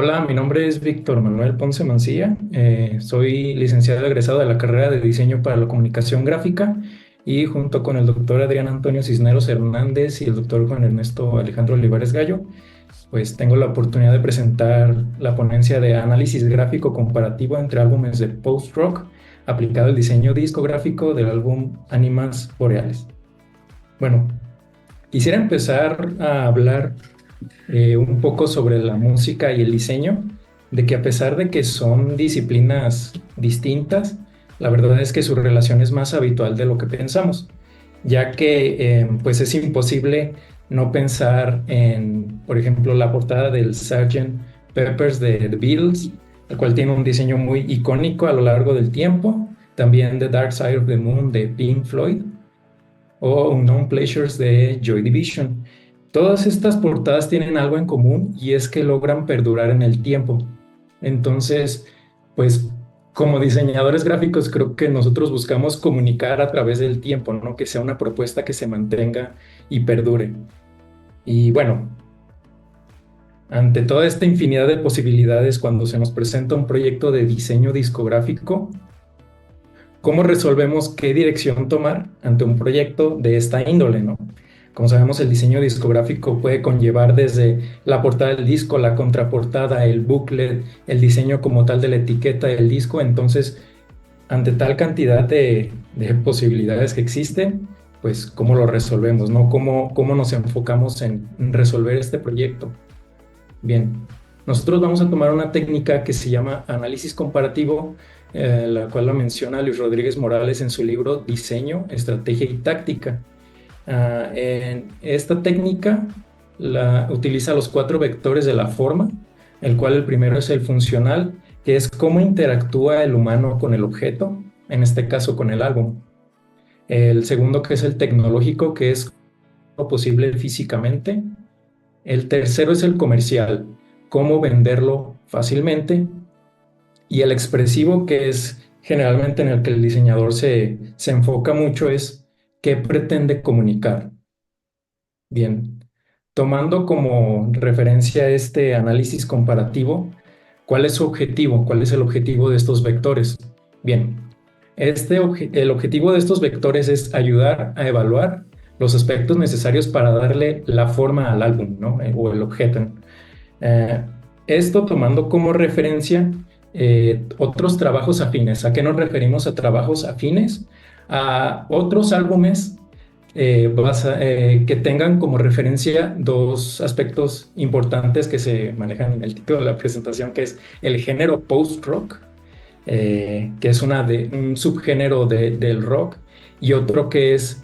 Hola, mi nombre es Víctor Manuel Ponce Mancilla. Soy licenciado egresado de la carrera de Diseño para la Comunicación Gráfica y junto con el doctor Adrián Antonio Cisneros Hernández y el doctor Juan Ernesto Alejandro Olivares Gallo, pues tengo la oportunidad de presentar la ponencia de análisis gráfico comparativo entre álbumes de post-rock aplicado al diseño discográfico del álbum Ánimas Boreales. Bueno, quisiera empezar a hablar un poco sobre la música y el diseño, de que a pesar de que son disciplinas distintas, la verdad es que su relación es más habitual de lo que pensamos, ya que pues es imposible no pensar en, por ejemplo, la portada del Sgt. Pepper's de The Beatles, el cual tiene un diseño muy icónico a lo largo del tiempo, también The Dark Side of the Moon de Pink Floyd, o Unknown Pleasures de Joy Division. Todas estas portadas tienen algo en común y es que logran perdurar en el tiempo. Entonces, pues como diseñadores gráficos creo que nosotros buscamos comunicar a través del tiempo, ¿no? Que sea una propuesta que se mantenga y perdure. Y bueno, ante toda esta infinidad de posibilidades, cuando se nos presenta un proyecto de diseño discográfico, ¿cómo resolvemos qué dirección tomar ante un proyecto de esta índole, ¿no? Como sabemos, el diseño discográfico puede conllevar desde la portada del disco, la contraportada, el booklet, el diseño como tal de la etiqueta del disco. Entonces, ante tal cantidad de posibilidades que existen, pues, ¿cómo lo resolvemos, no? ¿Cómo nos enfocamos en resolver este proyecto? Bien, nosotros vamos a tomar una técnica que se llama análisis comparativo, la cual la menciona Luis Rodríguez Morales en su libro Diseño, Estrategia y Táctica. En esta técnica la utiliza los cuatro vectores de la forma, el cual el primero es el funcional, que es cómo interactúa el humano con el objeto, en este caso con el álbum. El segundo, que es el tecnológico, que es lo posible físicamente. El tercero es el comercial, cómo venderlo fácilmente. Y el expresivo, que es generalmente en el que el diseñador se enfoca mucho, es qué pretende comunicar. Bien, tomando como referencia este análisis comparativo, ¿cuál es su objetivo? ¿Cuál es el objetivo de estos vectores? Bien, el objetivo de estos vectores es ayudar a evaluar los aspectos necesarios para darle la forma al álbum, ¿no? O el objeto. Eh, Esto tomando como referencia otros trabajos afines. ¿A qué nos referimos a trabajos afines? A otros álbumes que tengan como referencia dos aspectos importantes que se manejan en el título de la presentación, que es el género post-rock, que es un subgénero del rock, y otro que es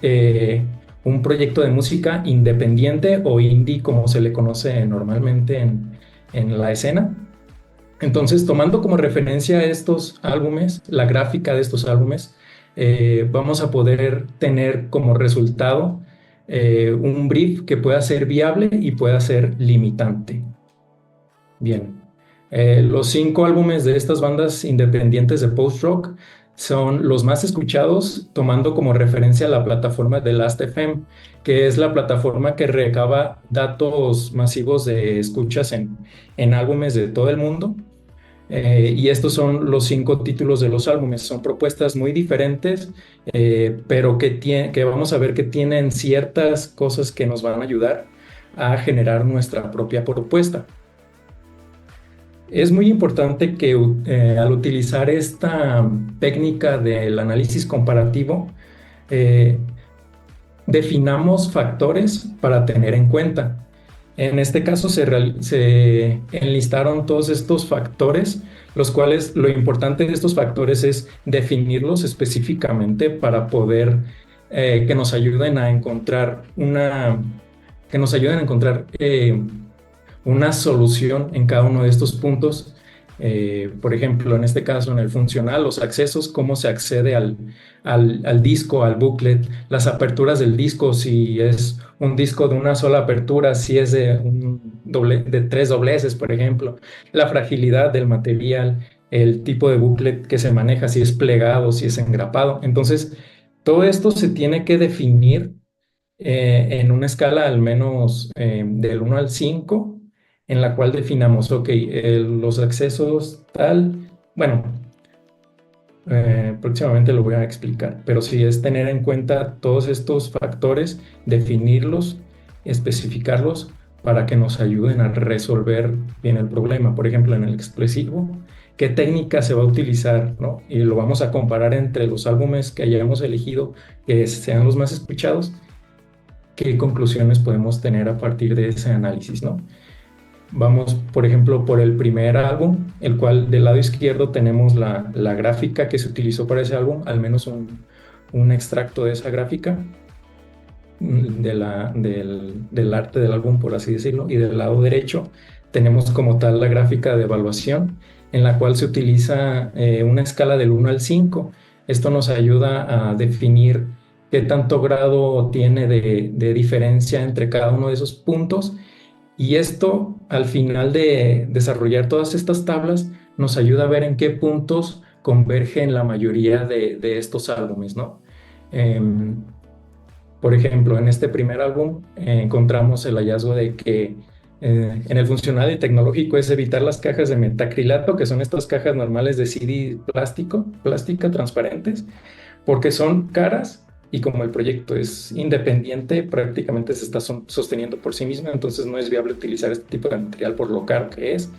un proyecto de música independiente o indie, como se le conoce normalmente en la escena. Entonces, tomando como referencia estos álbumes, la gráfica de estos álbumes, vamos a poder tener como resultado un brief que pueda ser viable y pueda ser limitante. Bien, los cinco álbumes de estas bandas independientes de post-rock son los más escuchados, tomando como referencia la plataforma de Last.fm, que es la plataforma que recaba datos masivos de escuchas en álbumes de todo el mundo. Y estos son los cinco títulos de los álbumes. Son propuestas muy diferentes, pero que vamos a ver que tienen ciertas cosas que nos van a ayudar a generar nuestra propia propuesta. Es muy importante que al utilizar esta técnica del análisis comparativo, eh, definamos factores para tener en cuenta. En este caso se enlistaron todos estos factores, los cuales lo importante de estos factores es definirlos específicamente para poder que nos ayuden a encontrar que nos ayuden a encontrar una solución en cada uno de estos puntos. Por ejemplo, en este caso, en el funcional, los accesos, cómo se accede al disco, al booklet, las aperturas del disco, si es un disco de una sola apertura, si es de tres dobleces, por ejemplo, la fragilidad del material, el tipo de booklet que se maneja, si es plegado, si es engrapado. Entonces, todo esto se tiene que definir en una escala al menos del 1 al 5, en la cual definamos, ok, los accesos tal, bueno, próximamente lo voy a explicar, pero sí es tener en cuenta todos estos factores, definirlos, especificarlos para que nos ayuden a resolver bien el problema. Por ejemplo, en el expresivo, ¿qué técnica se va a utilizar, ¿no? Y lo vamos a comparar entre los álbumes que hayamos elegido, que sean los más escuchados, qué conclusiones podemos tener a partir de ese análisis, ¿no? Vamos, por ejemplo, por el primer álbum, el cual del lado izquierdo tenemos la gráfica que se utilizó para ese álbum, al menos un extracto de esa gráfica, del arte del álbum, por así decirlo, y del lado derecho tenemos como tal la gráfica de evaluación, en la cual se utiliza una escala del 1 al 5. Esto nos ayuda a definir qué tanto grado tiene de diferencia entre cada uno de esos puntos, y esto, al final de desarrollar todas estas tablas, nos ayuda a ver en qué puntos convergen la mayoría de estos álbumes, ¿no? Em, por ejemplo, en este primer álbum encontramos el hallazgo de que en el funcional y tecnológico es evitar las cajas de metacrilato, que son estas cajas normales de CD plástica, transparentes, porque son caras y como el proyecto es independiente, prácticamente se está sosteniendo por sí mismo, entonces no es viable utilizar este tipo de material por lo caro que es,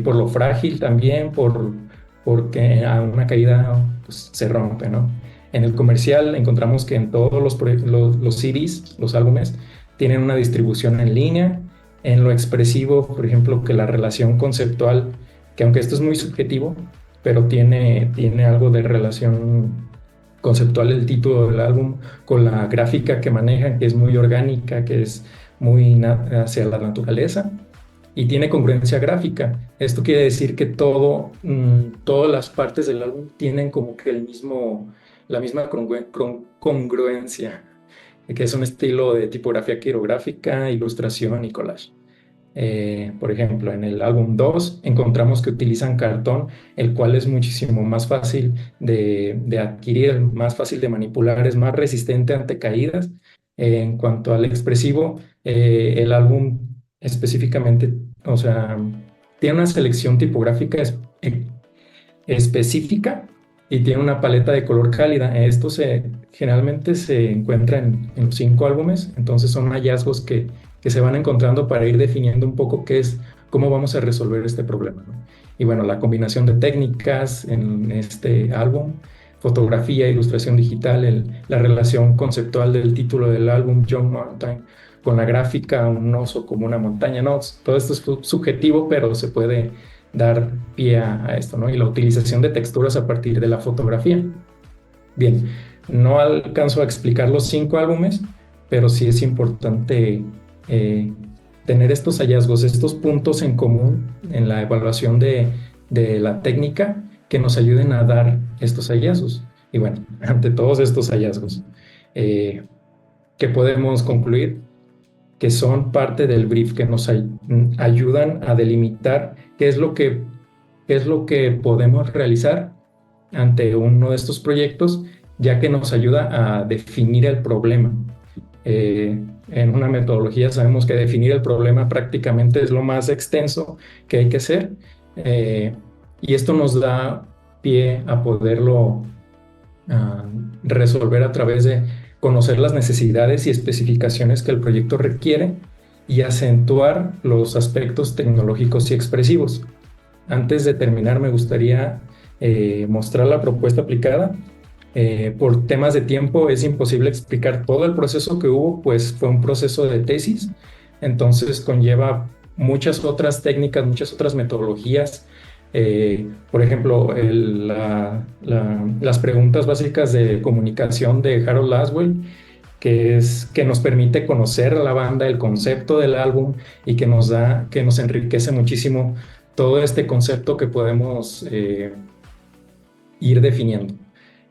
por lo frágil también, porque a una caída pues, se rompe, ¿no? En el comercial encontramos que en todos los CDs, los álbumes, tienen una distribución en línea. En lo expresivo, por ejemplo, que la relación conceptual, que aunque esto es muy subjetivo, pero tiene algo de relación conceptual el título del álbum con la gráfica que manejan, que es muy orgánica, que es muy hacia la naturaleza y tiene congruencia gráfica. Esto quiere decir que todas las partes del álbum tienen como que la misma congruencia, que es un estilo de tipografía quirográfica, ilustración y collage. Por ejemplo, en el álbum 2 encontramos que utilizan cartón, el cual es muchísimo más fácil de adquirir, más fácil de manipular, es más resistente ante caídas. En cuanto al expresivo, el álbum específicamente, o sea, tiene una selección tipográfica específica y tiene una paleta de color cálida. Esto generalmente se encuentra en los 5 álbumes, entonces son hallazgos que se van encontrando para ir definiendo un poco cómo vamos a resolver este problema, ¿no? Y bueno, la combinación de técnicas en este álbum, fotografía, ilustración digital, la relación conceptual del título del álbum, Young Mountain, con la gráfica, un oso como una montaña, ¿no? Todo esto es subjetivo, pero se puede dar pie a esto, ¿no? Y la utilización de texturas a partir de la fotografía. Bien, no alcanzo a explicar los 5 álbumes, pero sí es importante eh, tener estos hallazgos, estos puntos en común en la evaluación de la técnica que nos ayuden a dar estos hallazgos. Y bueno, ante todos estos hallazgos, ¿qué podemos concluir? Que son parte del brief, que nos ayudan a delimitar qué es lo que podemos realizar ante uno de estos proyectos, ya que nos ayuda a definir el problema. En una metodología sabemos que definir el problema prácticamente es lo más extenso que hay que hacer, y esto nos da pie a poderlo resolver a través de conocer las necesidades y especificaciones que el proyecto requiere y acentuar los aspectos tecnológicos y expresivos. Antes de terminar, me gustaría mostrar la propuesta aplicada. Por temas de tiempo es imposible explicar todo el proceso que hubo, pues fue un proceso de tesis, entonces conlleva muchas otras técnicas, muchas otras metodologías. Por ejemplo, las preguntas básicas de comunicación de Harold Laswell, que nos permite conocer a la banda, el concepto del álbum y que nos enriquece muchísimo todo este concepto que podemos ir definiendo.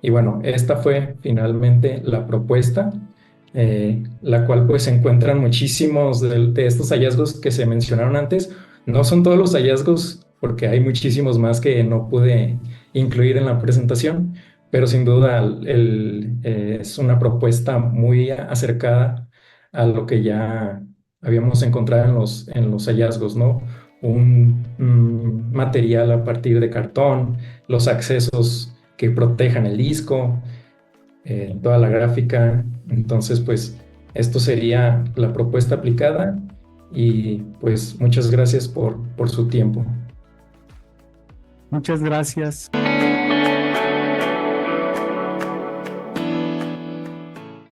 Y bueno, esta fue finalmente la propuesta, la cual pues se encuentran muchísimos de estos hallazgos que se mencionaron antes. No son todos los hallazgos porque hay muchísimos más que no pude incluir en la presentación, pero sin duda es una propuesta muy acercada a lo que ya habíamos encontrado en los hallazgos, ¿no? Un material a partir de cartón, los accesos que protejan el disco, toda la gráfica. Entonces, pues esto sería la propuesta aplicada y pues muchas gracias por su tiempo. Muchas gracias.